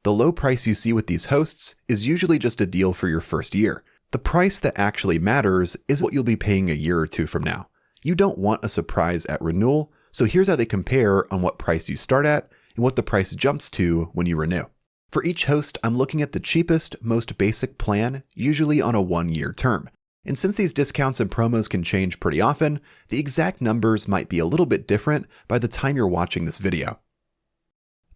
The low price you see with these hosts is usually just a deal for your first year. The price that actually matters is what you'll be paying a year or two from now. You don't want a surprise at renewal, so here's how they compare on what price you start at and what the price jumps to when you renew. For each host, I'm looking at the cheapest, most basic plan, usually on a 1-year term. And since these discounts and promos can change pretty often, the exact numbers might be a little bit different by the time you're watching this video.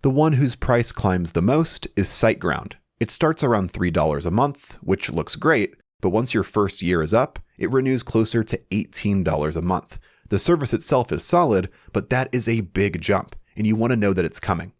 The one whose price climbs the most is SiteGround. It starts around $3 a month, which looks great, but once your first year is up, it renews closer to $18 a month. The service itself is solid, but that is a big jump, and you want to know that it's coming.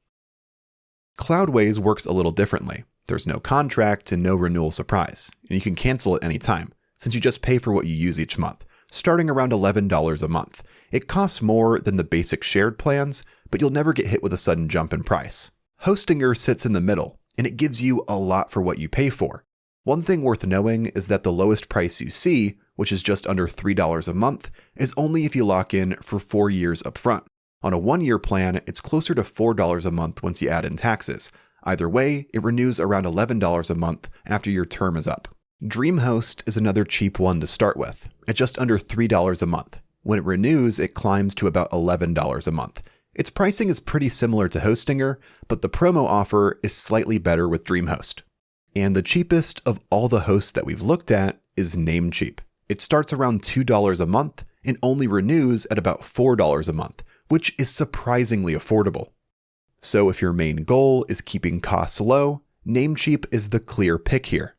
Cloudways works a little differently. There's no contract and no renewal surprise, and you can cancel at any time, since you just pay for what you use each month, starting around $11 a month. It costs more than the basic shared plans, but you'll never get hit with a sudden jump in price. Hostinger sits in the middle, and it gives you a lot for what you pay for. One thing worth knowing is that the lowest price you see, which is just under $3 a month, is only if you lock in for 4 years upfront. On a 1-year plan, it's closer to $4 a month once you add in taxes. Either way, it renews around $11 a month after your term is up. DreamHost is another cheap one to start with, at just under $3 a month. When it renews, it climbs to about $11 a month. Its pricing is pretty similar to Hostinger, but the promo offer is slightly better with DreamHost. And the cheapest of all the hosts that we've looked at is Namecheap. It starts around $2 a month and only renews at about $4 a month, which is surprisingly affordable. So if your main goal is keeping costs low, Namecheap is the clear pick here.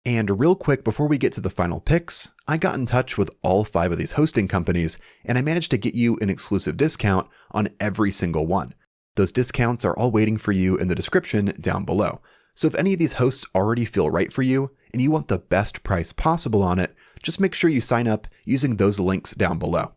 And real quick before we get to the final picks, I got in touch with all 5 of these hosting companies and I managed to get you an exclusive discount on every single one. Those discounts are all waiting for you in the description down below. So if any of these hosts already feel right for you and you want the best price possible on it, just make sure you sign up using those links down below.